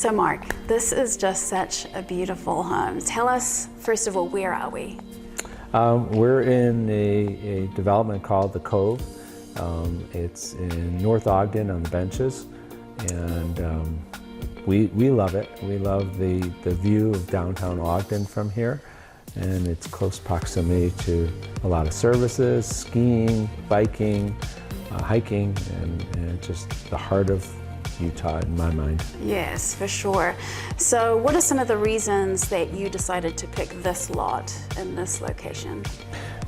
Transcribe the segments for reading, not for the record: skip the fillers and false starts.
So Mark, this is just such a beautiful home. Tell us, first of all, where are we? We're in a development called The Cove. It's in North Ogden on the benches, and we love it. We love the view of downtown Ogden from here, and it's close proximity to a lot of services, skiing, biking, hiking, and just the heart of Utah in my mind. Yes, for sure. So what are some of the reasons that you decided to pick this lot in this location?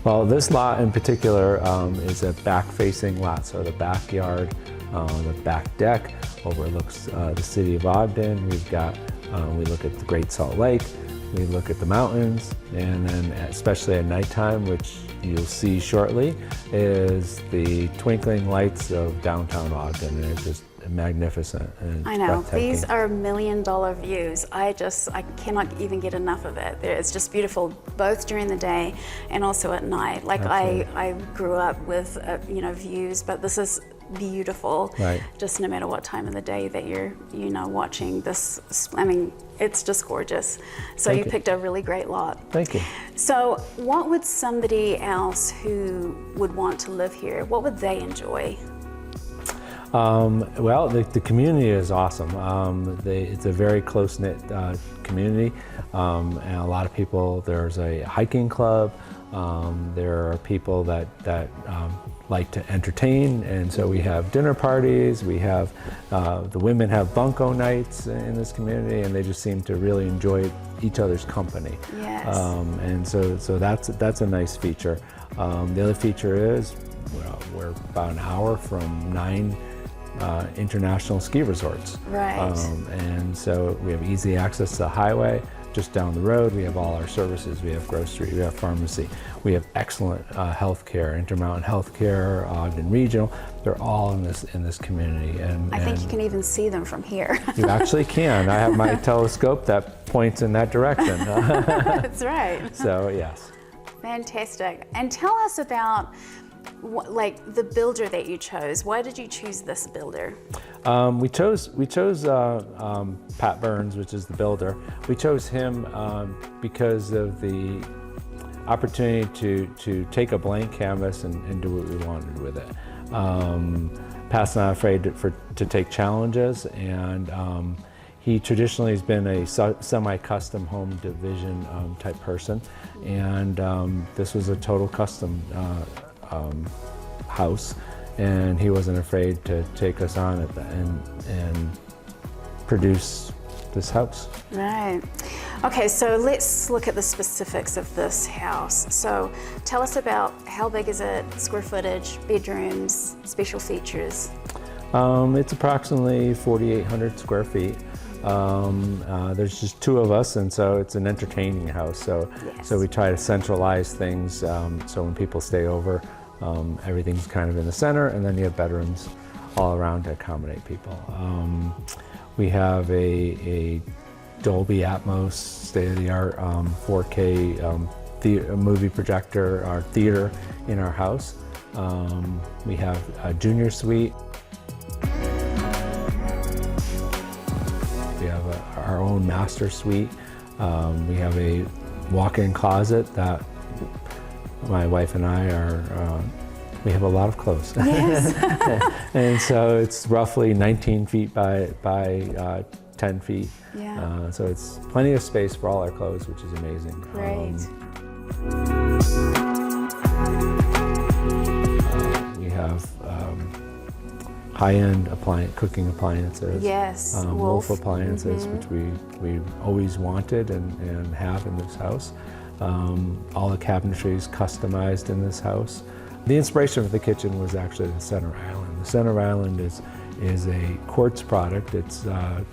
Well, this lot in particular is a back-facing lot, so the backyard, the back deck overlooks the city of Ogden. We look at the Great Salt Lake, we look at the mountains, and then especially at nighttime, which you'll see shortly, is the twinkling lights of downtown Ogden, and it's just magnificent and I know, breathtaking. these are $1 million views. I cannot even get enough of it. It's just beautiful, both during the day and also at night. Like I grew up with views, but this is beautiful. Right. Just no matter what time of the day that you're watching this. I mean, it's just gorgeous. So you picked a really great lot. Thank you. So what would somebody else who would want to live here, what would they enjoy? Well, the community is awesome. It's a very close-knit community, and a lot of people. There's a hiking club. There are people that like to entertain, and so we have dinner parties. We have the women have bunco nights in this community, and they just seem to really enjoy each other's company. Yes. And so that's a nice feature. The other feature is we're about an hour from 9 international ski resorts. Right. And so we have easy access to the highway. Just down the road, we have all our services. We have grocery, we have pharmacy. We have excellent health care, Intermountain Health Care, Ogden Regional. They're all in this community. And I think you can even see them from here. You actually can. I have my telescope that points in that direction. That's right. So, yes. Fantastic. And tell us about the builder that you chose. Why did you choose this builder? We chose Pat Burns, which is the builder. We chose him because of the opportunity to take a blank canvas and do what we wanted with it. Pat's not afraid to take challenges, and he traditionally has been a semi-custom home division type person, and this was a total custom house, and he wasn't afraid to take us on it and produce this house. Right. Okay, so let's look at the specifics of this house. So tell us about how big is it, square footage, bedrooms, special features. It's approximately 4,800 square feet. There's just 2 of us, and so it's an entertaining house. So we try to centralize things, so when people stay over, everything's kind of in the center, and then you have bedrooms all around to accommodate people. We have a Dolby Atmos, state-of-the-art 4K movie projector, our theater in our house. We have a junior suite. We have our own master suite. We have a walk-in closet that my wife and I we have a lot of clothes. Yes. And so it's roughly 19 feet by 10 feet. Yeah. So it's plenty of space for all our clothes, which is amazing. Great. We have high-end cooking appliances. Yes. Wolf appliances, which we always wanted and have in this house. All the cabinetry is customized in this house. The inspiration for the kitchen was actually the center island. The center island is a quartz product. It's a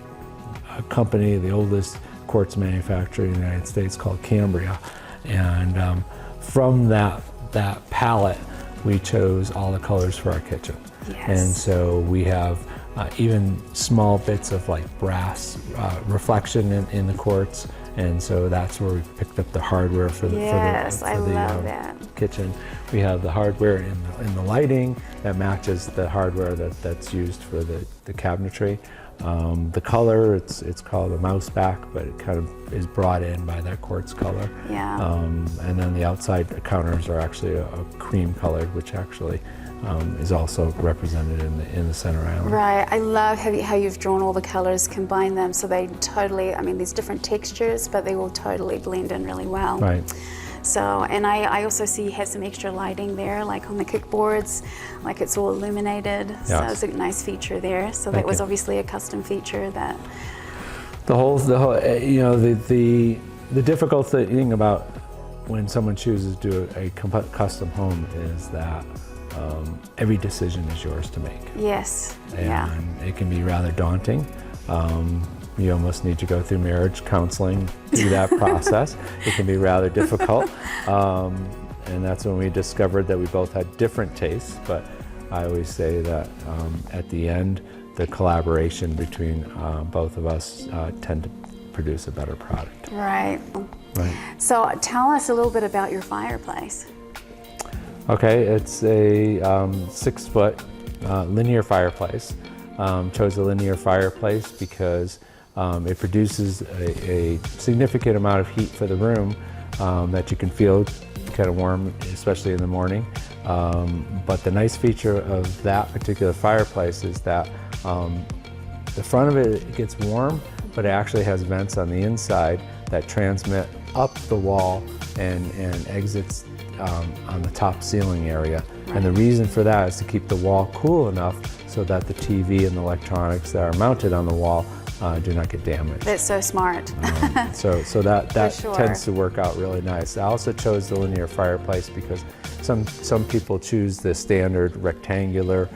company, the oldest quartz manufacturer in the United States, called Cambria. And from that palette, we chose all the colors for our kitchen. Yes. And so we have even small bits of like brass reflection in the quartz. And so that's where we picked up the hardware for the kitchen. We have the hardware in the lighting that matches the hardware that's used for the cabinetry. The color, it's called a mouse back, but it kind of is brought in by that quartz color. Yeah. And then the outside counters are actually a cream colored, which actually is also represented in the center island. Right. I love how you've drawn all the colors, combined them, so they totally, I mean, there's different textures, but they will totally blend in really well. Right. So, and I also see you have some extra lighting there, like on the kickboards, like it's all illuminated. Yes. So it's a nice feature there. So that was obviously a custom feature that. The whole, you know, the difficult thing about when someone chooses to do a custom home is that every decision is yours to make. Yes. And yeah. it can be rather daunting. You almost need to go through marriage counseling through that process. It can be rather difficult. And that's when we discovered that we both had different tastes. But I always say that at the end, the collaboration between both of us tend to produce a better product. Right. Right. So tell us a little bit about your fireplace. Okay, it's a 6-foot linear fireplace. Chose a linear fireplace because it produces a significant amount of heat for the room that you can feel kind of warm, especially in the morning. But the nice feature of that particular fireplace is that the front of it gets warm, but it actually has vents on the inside that transmit up the wall and exits on the top ceiling area. And the reason for that is to keep the wall cool enough so that the TV and the electronics that are mounted on the wall do not get damaged. That's so smart. So that sure. tends to work out really nice. I also chose the linear fireplace because some people choose the standard rectangular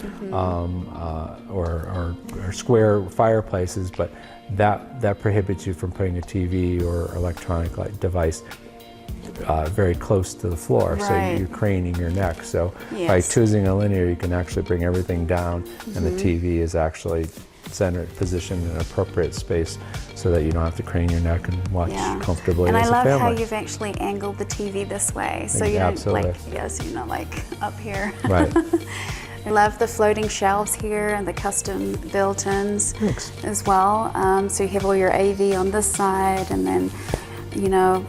or square fireplaces, but that prohibits you from putting a TV or electronic device very close to the floor, right. so you're craning your neck. So yes. by choosing a linear, you can actually bring everything down, and the TV is actually centered, positioned in an appropriate space, so that you don't have to crane your neck and watch comfortably and as a family. And I love how you've actually angled the TV this way, so you don't so you're not like up here. Right. I love the floating shelves here and the custom built-ins as well. So you have all your AV on this side, and then, you know,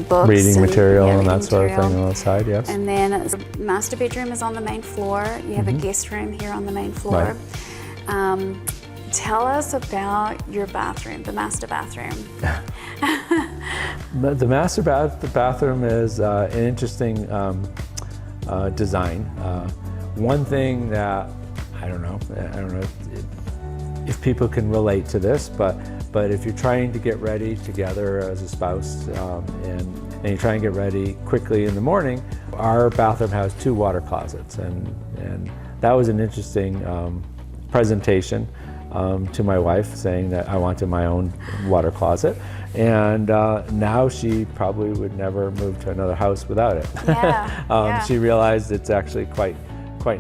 books. Reading material and that reading sort of material. thing on the side, yes. And then the master bedroom is on the main floor. You have a guest room here on the main floor. Right. Tell us about your bathroom, the master bathroom. The master bathroom is an interesting design. One thing that I don't know if people can relate to this, but if you're trying to get ready together as a spouse and you try and get ready quickly in the morning, our bathroom has 2 water closets, and that was an interesting presentation to my wife, saying that I wanted my own water closet, and now she probably would never move to another house without it. She realized it's actually quite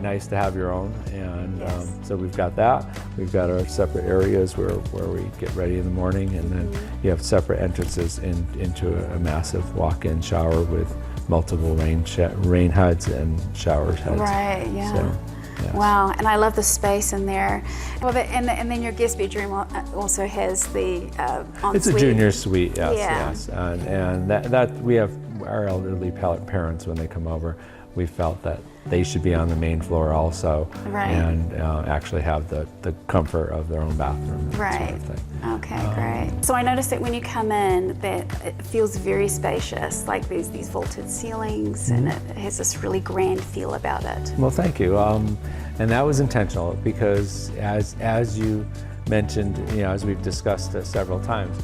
nice to have your own, and so we've got that. We've got our separate areas where we get ready in the morning, and then you have separate entrances into a massive walk-in shower with multiple rain hoods and shower heads. Right, yeah. So, yes. Wow, and I love the space in there. Well, and then your guest bedroom also has the ensuite. It's a junior suite, yes. And that we have our elderly parents, when they come over, we felt that they should be on the main floor also, and actually have the comfort of their own bathroom. Right. Sort of thing. Okay, great. So I noticed that when you come in, that it feels very spacious. Like there's these vaulted ceilings, and it has this really grand feel about it. Well, thank you. And that was intentional because, as you mentioned, as we've discussed several times,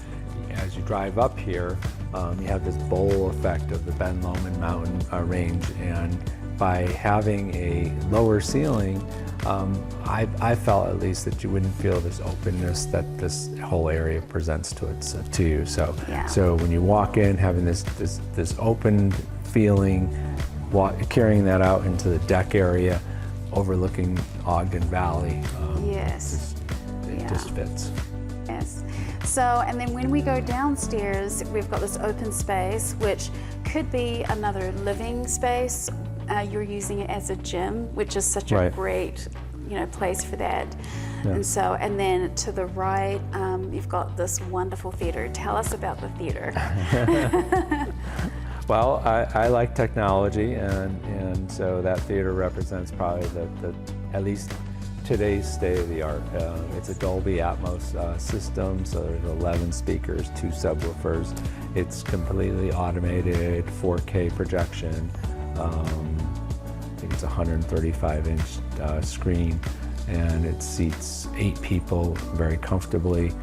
as you drive up here, you have this bowl effect of the Ben Lomond Mountain range, and by having a lower ceiling, I felt at least that you wouldn't feel this openness that this whole area presents to you. So, so when you walk in, having this open feeling, carrying that out into the deck area, overlooking Ogden Valley, it just fits. Yes. So, and then when we go downstairs, we've got this open space, which could be another living space. You're using it as a gym, which is such a great, place for that. And so, and then to the right, you've got this wonderful theater. Tell us about the theater. Well, I like technology, and so that theater represents probably the at least today's state of the art. It's a Dolby Atmos system, so there's 11 speakers, 2 subwoofers. It's completely automated 4K projection. I think it's a 135-inch screen, and it seats 8 people very comfortably,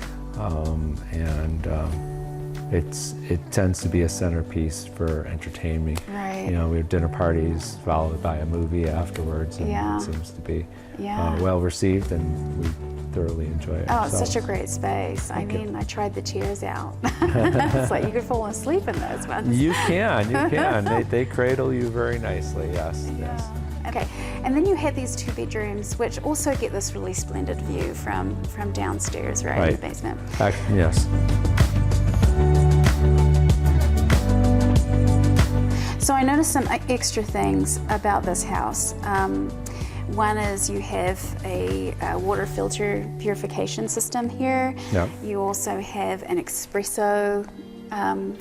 it tends to be a centerpiece for entertaining. Right. You know, we have dinner parties followed by a movie afterwards, and it seems to be well received, and we thoroughly enjoy it. Oh, it's such a great space. I mean, I tried the chairs out. It's like you could fall asleep in those ones. You can. They cradle you very nicely, yes. Okay, and then you had these 2 bedrooms, which also get this really splendid view from downstairs, right, in the basement. Yes. So I noticed some extra things about this house. One is you have a water filter purification system here. Yep. You also have an espresso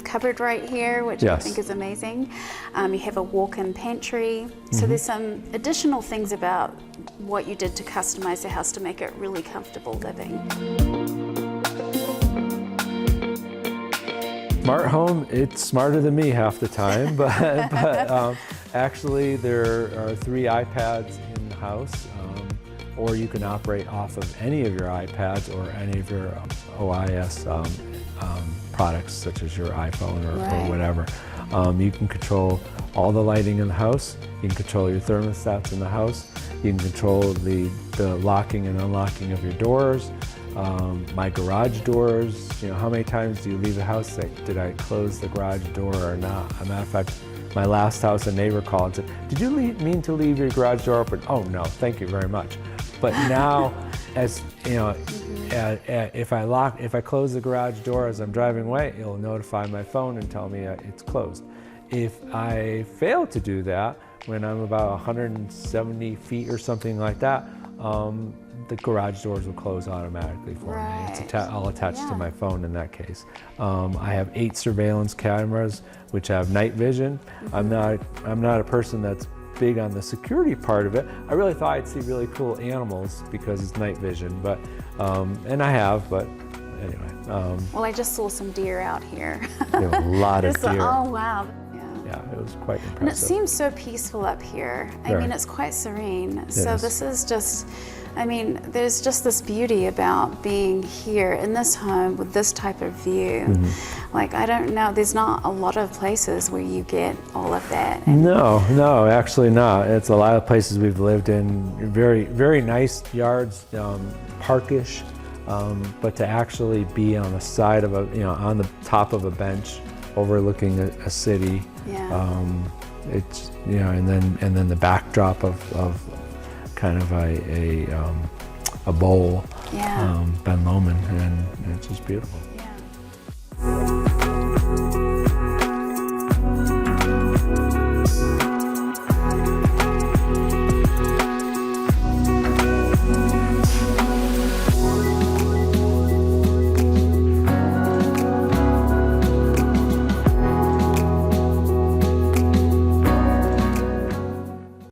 cupboard right here, which I think is amazing. You have a walk-in pantry. So there's some additional things about what you did to customize the house to make it really comfortable living. Smart home, it's smarter than me half the time, but actually there are 3 iPads in the house, or you can operate off of any of your iPads or any of your OIS products, such as your iPhone or whatever. You can control all the lighting in the house. You can control your thermostats in the house. You can control the locking and unlocking of your doors. My garage doors, you know, how many times do you leave the house? Did I close the garage door or not? As a matter of fact, my last house, a neighbor called and said, "Did you mean to leave your garage door open?" "Oh no, thank you very much." But now, as you know, if I close the garage door as I'm driving away, it'll notify my phone and tell me it's closed. If I fail to do that when I'm about 170 feet or something like that, the garage doors will close automatically for me. It's all attached to my phone in that case. I have 8 surveillance cameras which have night vision. I'm not a person that's big on the security part of it. I really thought I'd see really cool animals because it's night vision, but and I have, but anyway. Well, I just saw some deer out here. There were a lot of deer. Oh wow. Yeah, it was quite impressive. And it seems so peaceful up here. I mean, it's quite serene. So this is just, I mean, there's just this beauty about being here in this home with this type of view. Like, I don't know, there's not a lot of places where you get all of that. And no, actually not. It's a lot of places we've lived in, very, very nice yards, parkish, but to actually be on the side of on the top of a bench overlooking a city. It's and then the backdrop of kind of a bowl, Ben Lomond, and it's just beautiful. Yeah.